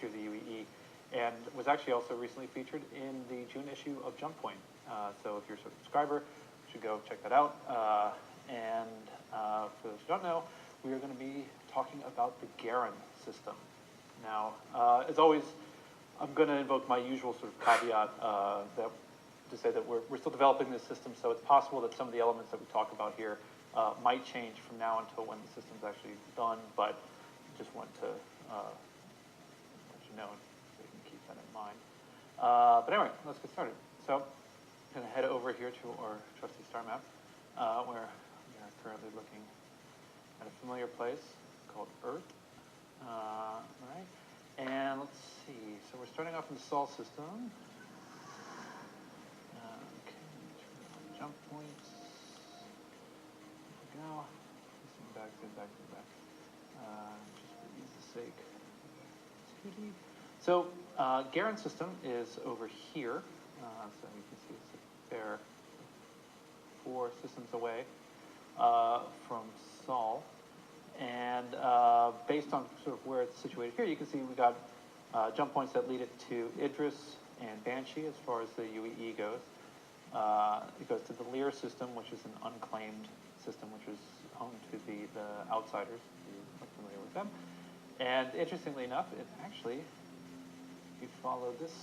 history of the UEE, and was actually also recently featured in the June issue of Jump Point. So if you're a subscriber, you should go check that out. And for those who don't know, we are going to be talking about the Garen system. Now, as always, I'm going to invoke my usual sort of caveat to say that we're still developing this system, so it's possible that some of the elements that we talk about here might change from now until when the system's actually done, but just want to let you know so you can keep that in mind. But anyway, let's get started. So I'm going to head over here to our trusty star map, where we are currently looking at a familiar place called Earth. All right, and let's see. So we're starting off in the Sol system. Okay, jump points. There we go. Zoom back, zoom back, zoom back. Just for ease's sake. 2D. So Garen system is over here. So you can see it's there 4 systems away from Sol. And based on sort of where it's situated here, you can see we got jump points that lead it to Idris and Banshee as far as the UEE goes. It goes to the Lear system, which is an unclaimed system, which is home to the Outsiders, if you are familiar with them. And interestingly enough, it actually, if you follow this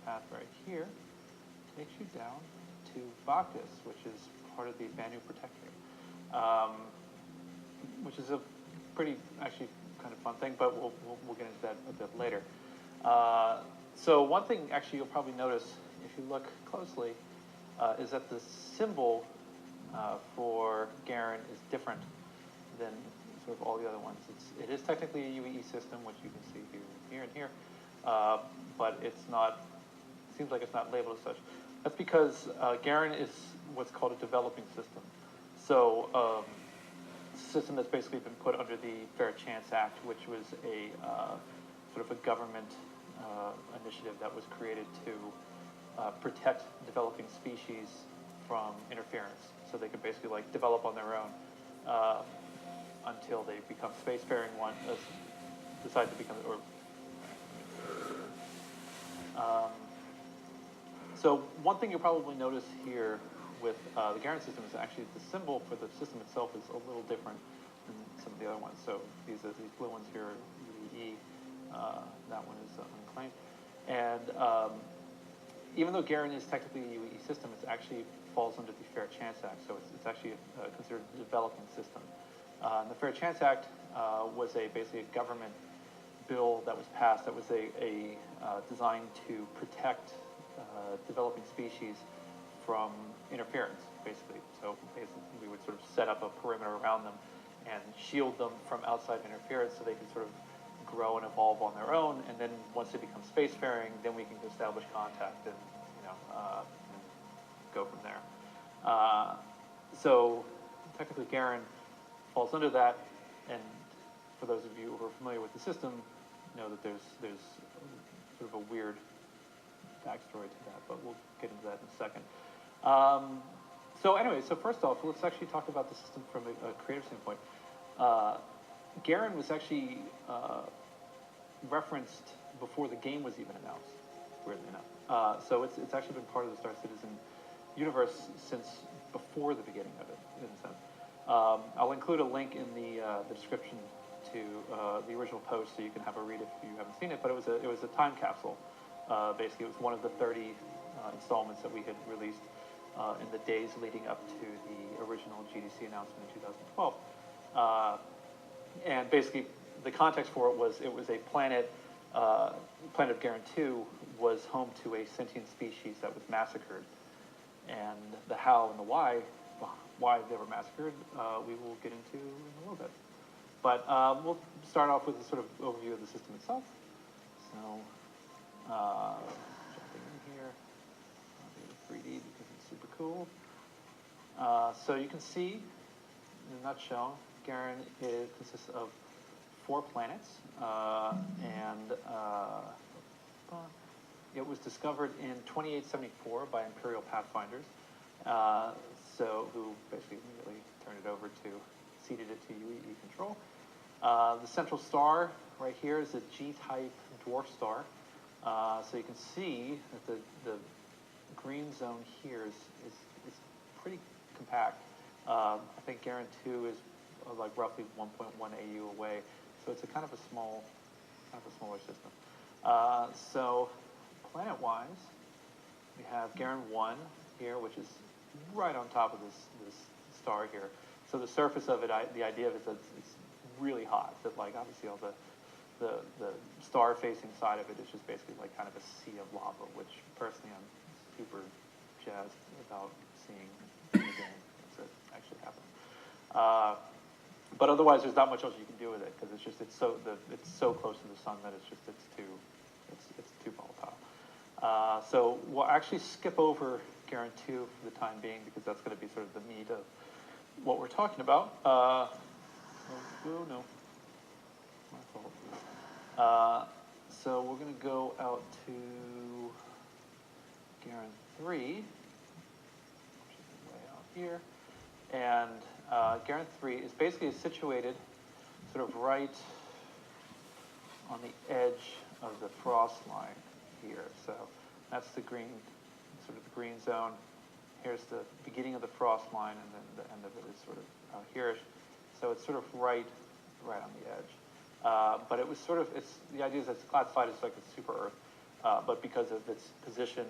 path right here, takes you down to Bacchus, which is part of the Banu Protectorate. Which is a pretty, actually, kind of fun thing, but we'll get into that a bit later. So one thing, actually, you'll probably notice if you look closely, is that the symbol for Garen is different than sort of all the other ones. It is technically a UEE system, which you can see here and here, but it's not. It seems like it's not labeled as such. That's because Garen is what's called a developing system. So. System that's basically been put under the Fair Chance Act, which was a sort of a government initiative that was created to protect developing species from interference, so they could basically like develop on their own until they become spacefaring one, decide to become so one thing you'll probably notice here with the Garen system is actually the symbol for the system itself is a little different than some of the other ones. So these blue ones here are UEE, that one is unclaimed. And even though Garen is technically a UEE system, it actually falls under the Fair Chance Act, so it's actually considered a developing system. The Fair Chance Act was basically a government bill that was passed that was designed to protect developing species from interference, basically. So basically, we would sort of set up a perimeter around them and shield them from outside interference so they can sort of grow and evolve on their own. And then once they become spacefaring, then we can establish contact and go from there. So technically, Garen falls under that. And for those of you who are familiar with the system, know that there's sort of a weird backstory to that, but we'll get into that in a second. So anyway, so first off, let's actually talk about the system from a creative standpoint. Garen was actually referenced before the game was even announced, weirdly enough. So it's actually been part of the Star Citizen universe since before the beginning of it, in a sense. I'll include a link in the description to the original post so you can have a read if you haven't seen it, but it was a time capsule. Basically, it was one of the 30 installments that we had released in the days leading up to the original GDC announcement in 2012. And basically, the context for it was a planet, planet of Garen 2 was home to a sentient species that was massacred. And the how and the why they were massacred, we will get into in a little bit. But we'll start off with a sort of overview of the system itself. So, jumping in here, I'll do the 3D because it's super cool. So you can see, in a nutshell, Garen consists of 4 planets, and it was discovered in 2874 by Imperial Pathfinders, who basically immediately turned it over ceded it to UEE control. The central star right here is a G-type dwarf star. So you can see that the green zone here is pretty compact. I think Garan 2 is like roughly 1.1 AU away, so it's a kind of a smaller system. So planet-wise, we have Garan 1 here, which is right on top of this star here. So the surface of it, the idea of it is that it's really hot. That like obviously all the star-facing side of it is just basically like kind of a sea of lava, which personally I'm super jazzed about seeing in the game as it actually happens. But otherwise, there's not much else you can do with it because it's so close to the sun that it's too volatile. So we'll actually skip over Garan 2 for the time being because that's going to be sort of the meat of what we're talking about. Oh no, my fault. So we're going to go out to Garan 3, which is way out here. And Garan 3 is basically situated sort of right on the edge of the frost line here. So that's the green, sort of the green zone. Here's the beginning of the frost line, and then the end of it is sort of here-ish. So it's sort of right on the edge. But it was sort of, the idea is that it's classified as like a super Earth, but because of its position,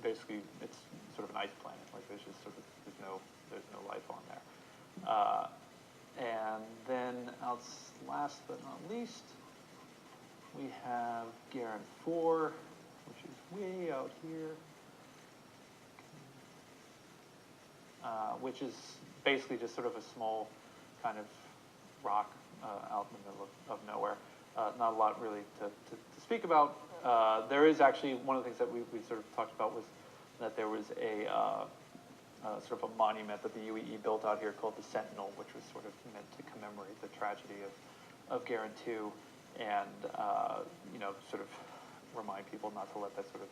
basically it's sort of an ice planet. Like there's just sort of, there's no life on there. And then last but not least, we have Garan 4, which is way out here, which is basically just sort of a small kind of rock out in the middle of nowhere. Not a lot really to speak about. There is actually one of the things that we sort of talked about was that there was a sort of a monument that the UEE built out here called the Sentinel, which was sort of meant to commemorate the tragedy of Garan 2 and sort of remind people not to let that sort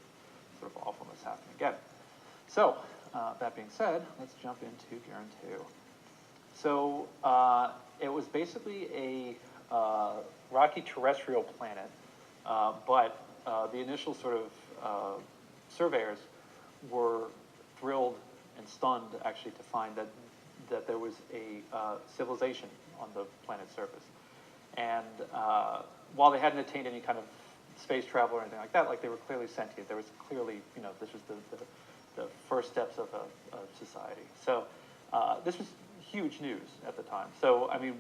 of awfulness happen again. So that being said, let's jump into Garan 2. So it was basically a rocky terrestrial planet, but the initial sort of surveyors were thrilled and stunned actually to find that there was a civilization on the planet's surface. And while they hadn't attained any kind of space travel or anything like that, like they were clearly sentient. There was clearly, this was the first steps of a society. So this was huge news at the time. So, I mean,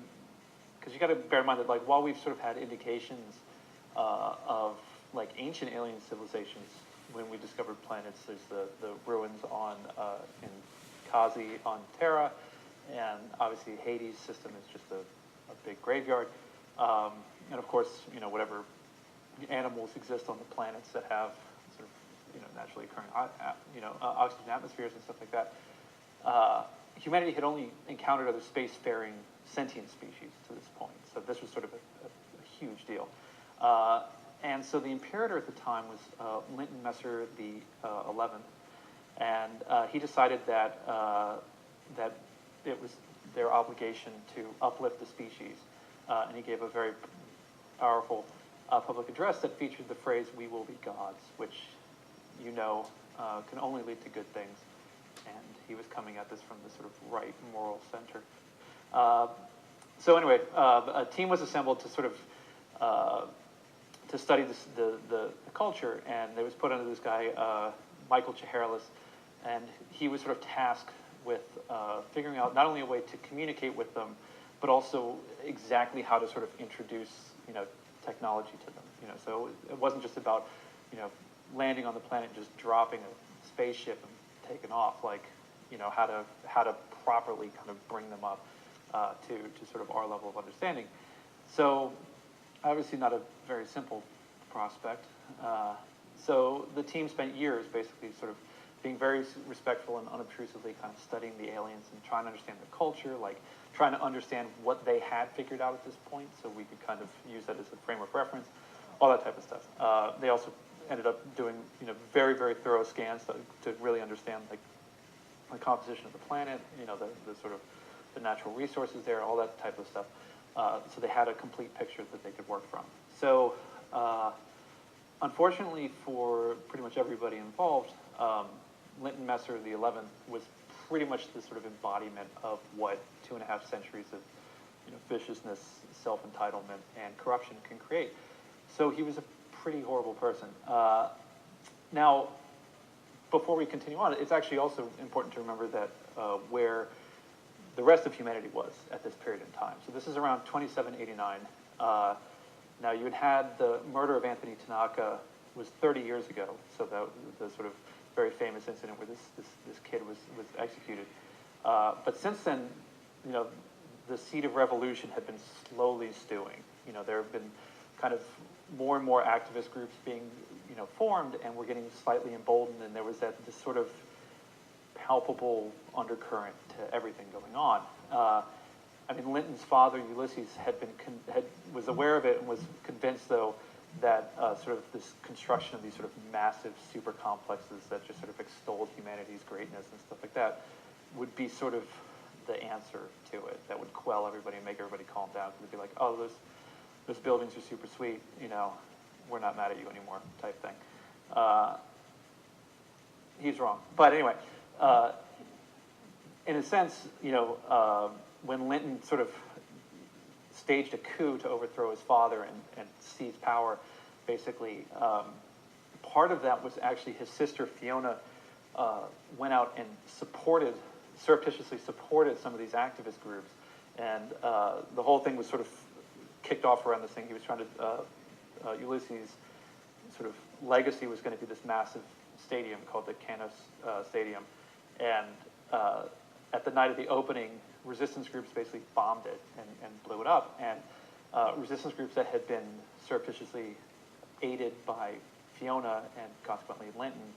because you got to bear in mind that like while we've sort of had indications of like ancient alien civilizations when we discovered planets, there's the ruins in Kazi on Terra, and obviously Hades' system is just a big graveyard. And of course, whatever animals exist on the planets that have sort of naturally occurring oxygen atmospheres and stuff like that. Humanity had only encountered other spacefaring sentient species to this point, so this was sort of a huge deal. And so the Imperator at the time was Linton Messer the 11th, and he decided that it was their obligation to uplift the species, and he gave a very powerful public address that featured the phrase "We will be gods," which can only lead to good things. And he was coming at this from the sort of right moral center. So anyway, a team was assembled to sort of to study the culture, and it was put under this guy, Michael Cheharelis, and he was sort of tasked with figuring out not only a way to communicate with them, but also exactly how to sort of introduce, technology to them. So it wasn't just about, landing on the planet and just dropping a spaceship and taking off. Like, how to properly kind of bring them up to sort of our level of understanding. So obviously not a very simple prospect. So the team spent years basically sort of being very respectful and unobtrusively kind of studying the aliens and trying to understand the culture, like trying to understand what they had figured out at this point so we could kind of use that as a frame of reference, all that type of stuff. They also ended up doing, very, very thorough scans to really understand like the composition of the planet, the sort of the natural resources there, all that type of stuff. So they had a complete picture that they could work from. So, unfortunately for pretty much everybody involved, Linton Messer the 11th was pretty much the sort of embodiment of what 2.5 centuries of viciousness, self-entitlement, and corruption can create. So he was a pretty horrible person. Now, before we continue on, it's actually also important to remember that where the rest of humanity was at this period in time. So this is around 2789. Now, you had the murder of Anthony Tanaka was 30 years ago, so the sort of very famous incident where this kid was executed. But since then, the seed of revolution had been slowly stewing. There have been kind of more and more activist groups being formed, and we're getting slightly emboldened, and there was this sort of palpable undercurrent to everything going on. I mean, Linton's father, Ulysses, was aware of it and was convinced, though, that sort of this construction of these sort of massive super complexes that just sort of extolled humanity's greatness and stuff like that would be sort of the answer to it, that would quell everybody and make everybody calm down, because it'd be like, oh, those buildings are super sweet, we're not mad at you anymore, type thing. He's wrong. But anyway, in a sense, when Linton sort of staged a coup to overthrow his father and seize power, basically, part of that was actually his sister Fiona went out and surreptitiously supported some of these activist groups, and the whole thing was sort of kicked off around this thing. He was trying to, Ulysses' sort of legacy was going to be this massive stadium called the Canos Stadium, and at the night of the opening, resistance groups basically bombed it and blew it up, and resistance groups that had been surreptitiously aided by Fiona and consequently Linton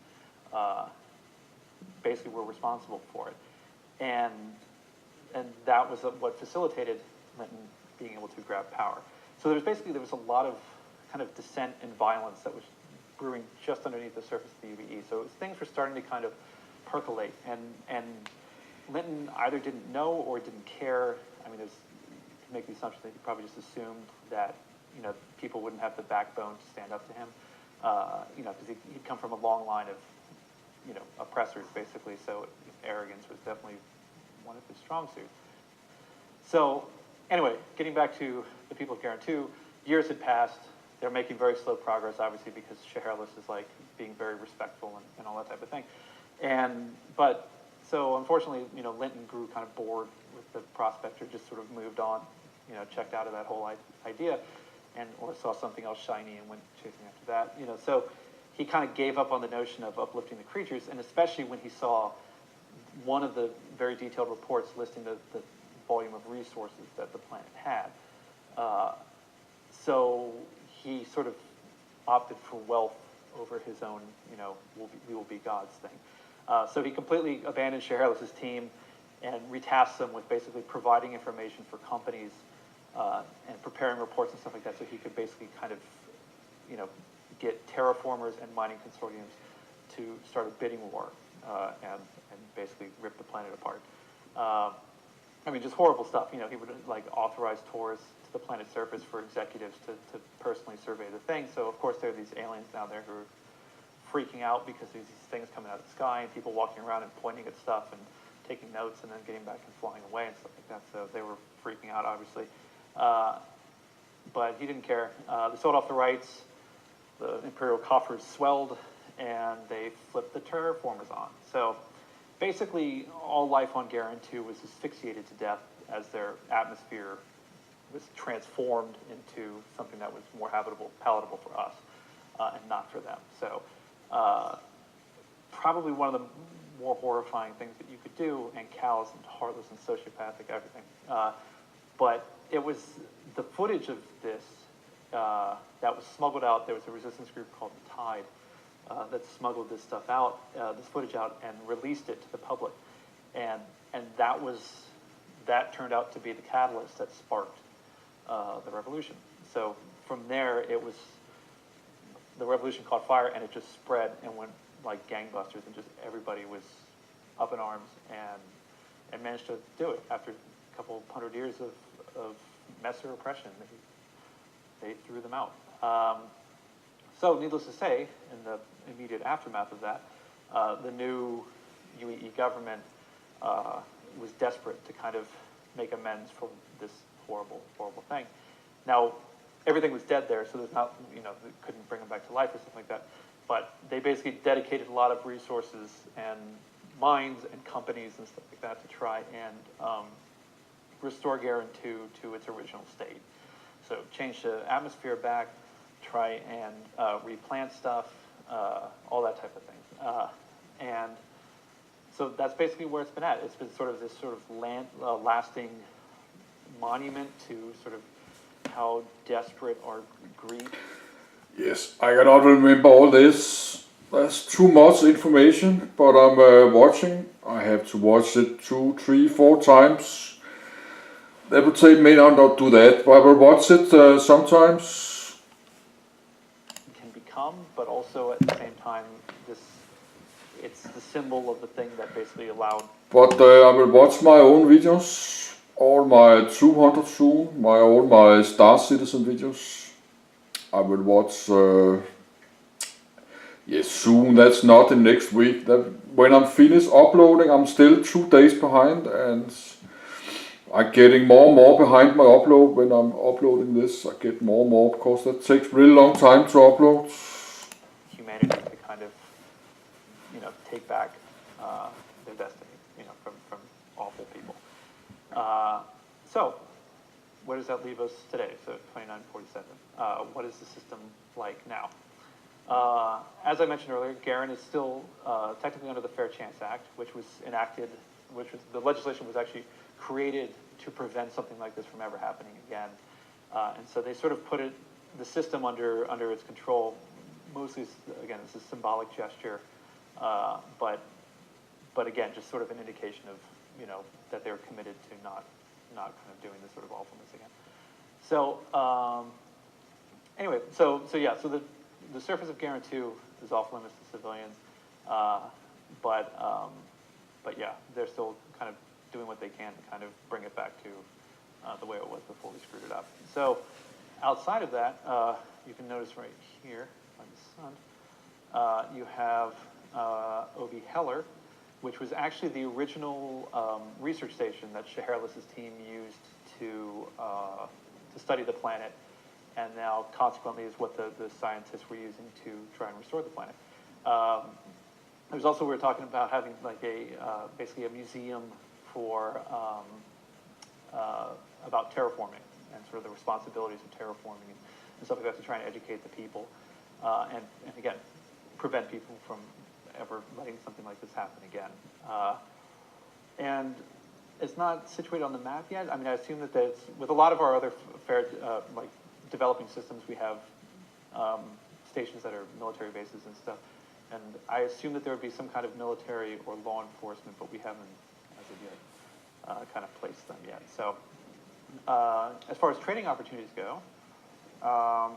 basically were responsible for it. And that was what facilitated Linton being able to grab power. So there was a lot of kind of dissent and violence that was brewing just underneath the surface of the UBE. So things were starting to kind of percolate, and Linton either didn't know or didn't care. I mean, to make the assumption that he probably just assumed that people wouldn't have the backbone to stand up to him, because he'd come from a long line of oppressors, basically. So arrogance was definitely one of his strong suits. So anyway, getting back to the people of Garen 2, years had passed. They're making very slow progress, obviously, because Scheherles is like being very respectful and all that type of thing. But so unfortunately, Linton grew kind of bored with the prospect, or just sort of moved on, checked out of that whole idea, or saw something else shiny and went chasing after that. So he kind of gave up on the notion of uplifting the creatures, and especially when he saw one of the very detailed reports listing the volume of resources that the planet had. So he sort of opted for wealth over his own, we will be gods thing. So he completely abandoned Scheherles' team and retasked them with basically providing information for companies and preparing reports and stuff like that, so he could basically kind of, get terraformers and mining consortiums to start a bidding war and basically rip the planet apart. I mean, just horrible stuff. He would like authorize tours to the planet's surface for executives to personally survey the thing. So of course there are these aliens down there who are freaking out because there's these things coming out of the sky and people walking around and pointing at stuff and taking notes and then getting back and flying away and stuff like that. So they were freaking out, obviously. But he didn't care. They sold off the rights. The imperial coffers swelled, and they flipped the terraformers on. So basically, all life on Garen 2 was asphyxiated to death as their atmosphere was transformed into something that was more habitable, palatable for us, and not for them. So probably one of the more horrifying things that you could do, and callous and heartless and sociopathic, everything. But it was the footage of this that was smuggled out. There was a resistance group called the Tide that smuggled this stuff out, this footage out, and released it to the public. And that turned out to be the catalyst that sparked the revolution. So from there, the revolution caught fire, and it just spread and went like gangbusters, and just everybody was up in arms and managed to do it after a couple hundred years of Messer oppression. They threw them out. So needless to say, in the immediate aftermath of that, the new UEE government was desperate to kind of make amends for this horrible, horrible thing. Now, everything was dead there, so there's not, they couldn't bring them back to life or something like that. But they basically dedicated a lot of resources and minds and companies and stuff like that to try and restore Garen 2 to its original state. So change the atmosphere back, try and replant stuff, all that type of thing. And so that's basically where it's been at. It's been sort of this sort of lasting monument to sort of how desperate our grief. Yes, I cannot remember all this. That's too much information, but I'm watching. I have to watch it 2, 3, 4 times. That would take me not do that, but I will watch it sometimes. Can become, but also at the same time, it's the symbol of the thing that basically allowed. But I will watch my own videos, all my 200 soon, all my Star Citizen videos. I will watch. Yes, soon. That's not in next week. When I'm finished uploading, I'm still 2 days behind, and I'm getting more and more behind my upload. When I'm uploading this, I get more and more because that takes really long time to upload. Humanity to kind of, take back their destiny, from awful people. So, where does that leave us today? So 2947. What is the system like now? As I mentioned earlier, Garen is still technically under the Fair Chance Act, which was enacted, the legislation was actually created to prevent something like this from ever happening again. And so they sort of put the system under its control. Mostly, again, this is a symbolic gesture, but again, just sort of an indication of, that they're committed to not kind of doing this sort of awfulness again. So anyway, so the surface of Garen 2 is off limits to civilians, but yeah, they're still kind of doing what they can to kind of bring it back to the way it was before we screwed it up. So outside of that, you can notice right here by the sun, you have O.B. Heller, which was actually the original research station that Scheherless's team used to study the planet, and now consequently is what the scientists were using to try and restore the planet. There's also, we were talking about having like basically a museum for about terraforming and sort of the responsibilities of terraforming and stuff like that to try and educate the people, and again, prevent people from ever letting something like this happen again. And it's not situated on the map yet. I mean, I assume that it's, with a lot of our other like developing systems, we have stations that are military bases and stuff. And I assume that there would be some kind of military or law enforcement, but we haven't, as of yet, kind of placed them yet. So as far as training opportunities go,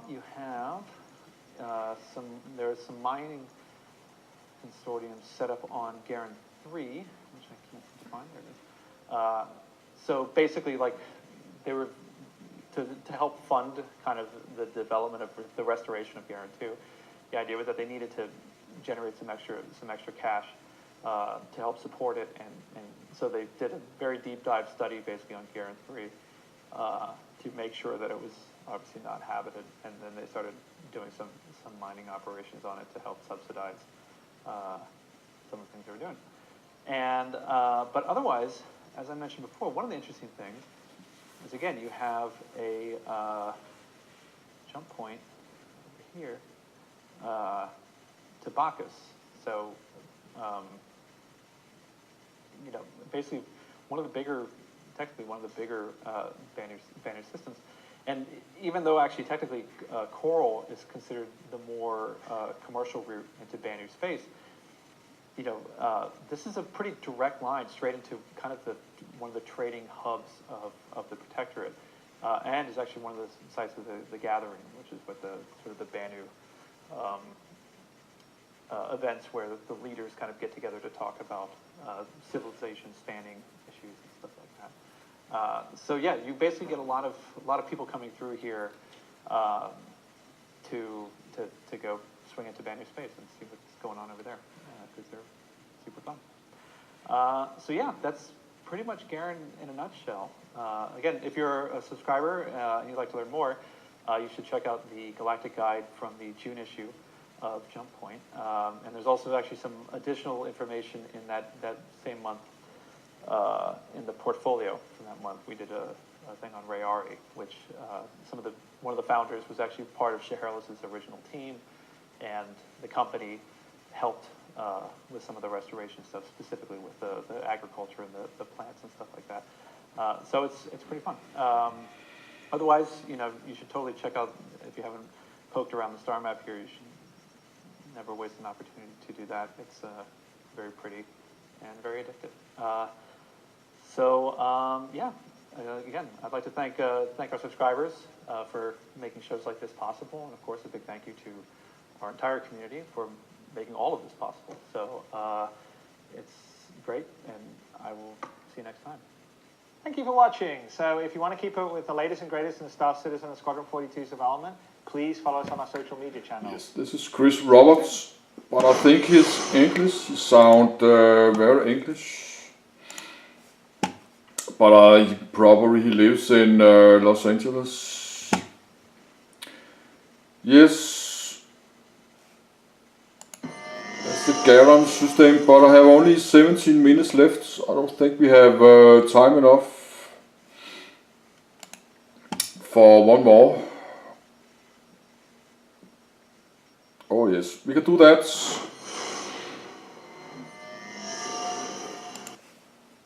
you have there's some mining consortiums set up on Garen 3, which I can't seem to find. There it is. So basically, like, they were to help fund kind of the development of the restoration of Garen 2. The idea was that they needed to generate some extra cash to help support it, and so they did a very deep dive study basically on Garen 3 to make sure that it was obviously not habited, and then they started doing some mining operations on it to help subsidize some of the things they were doing. And but otherwise, as I mentioned before, one of the interesting things is, again, you have a jump point over here to Bacchus. So basically technically one of the bigger Banner systems. And even though actually technically Coral is considered the more commercial route into Banu space, this is a pretty direct line straight into kind of one of the trading hubs of the Protectorate, and is actually one of the sites of the Gathering, which is what the sort of the Banu events where the leaders kind of get together to talk about civilization spanning issues and stuff like that. So yeah, you basically get a lot of people coming through here, to go swing into Banner Space and see what's going on over there, because they're super fun. So yeah, that's pretty much Garen in a nutshell. Again, if you're a subscriber and you'd like to learn more, you should check out the Galactic Guide from the June issue of Jump Point. And there's also actually some additional information in that same month in the portfolio from that month. We did a thing on Rayari, which one of the founders was actually part of Shaharless's original team, and the company helped with some of the restoration stuff, specifically with the agriculture and the plants and stuff like that. So it's pretty fun. Otherwise, you should totally check out, if you haven't poked around the star map here, you should never waste an opportunity to do that. It's very pretty and very addictive. Yeah, again, I'd like to thank our subscribers for making shows like this possible, and of course a big thank you to our entire community for making all of this possible. So it's great, and I will see you next time. Thank you for watching. So if you want to keep up with the latest and greatest in Star Citizen and Squadron 42's development, please follow us on our social media channels. Yes, this is Chris Roberts, but I think his English, he sound very English. But he lives in Los Angeles. Yes, that's the Garen system, but I have only 17 minutes left. I don't think we have time enough for one more. Oh yes, we can do that.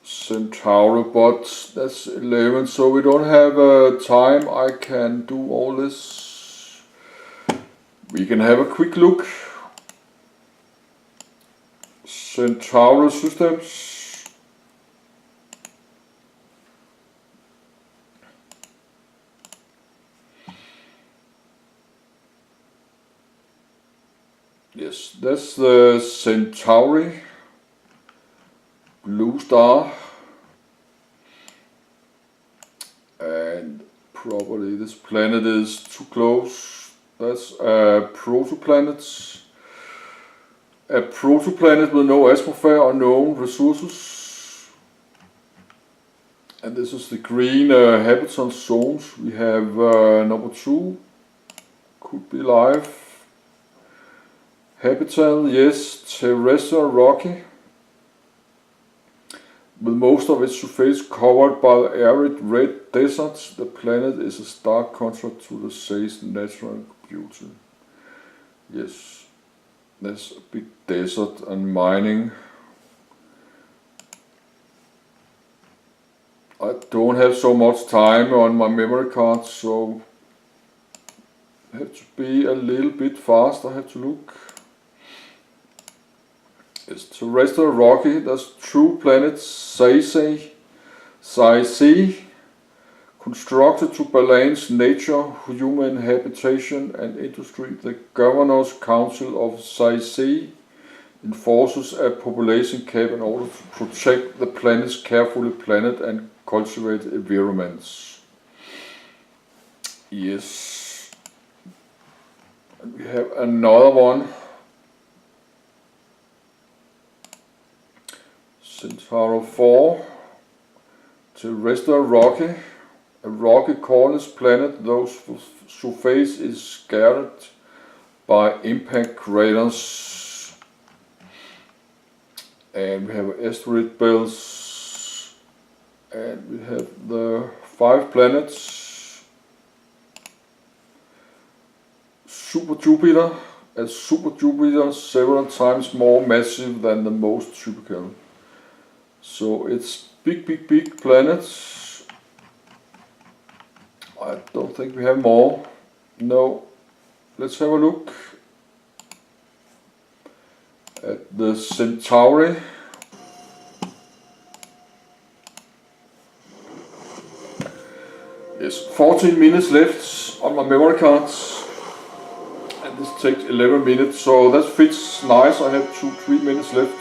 Centauri, but that's 11, so we don't have time. I can do all this. We can have a quick look. Centauri systems. Yes, that's the Centauri. Blue star. And probably this planet is too close. That's a protoplanet. A protoplanet with no atmosphere or known resources. And this is the green habitat zones. We have number 2. Could be life. Habitat, yes, terrestrial rocky. With most of its surface covered by arid red deserts, the planet is a stark contrast to the sea's natural beauty. Yes, there's a big desert and mining. I don't have so much time on my memory card, so I have to be a little bit fast. I have to look. It's terrestrial rocky. There's 2 planets, Saisei, constructed to balance nature, human habitation and industry. The Governor's Council of Saisei enforces a population cap in order to protect the planet's carefully planned and cultivated environments. Yes. And we have another one. Centauri 4, terrestrial rocky, a rocky cornerless planet whose surface is scarred by impact craters. And we have asteroid belts, and we have the 5 planets. Super Jupiter, a super Jupiter several times more massive than the most typical. So it's big planets. I don't think we have more. No. Let's have a look at the Centauri. Yes, 14 minutes left on my memory cards. And this takes 11 minutes, so that fits nice. I have 2-3 minutes left.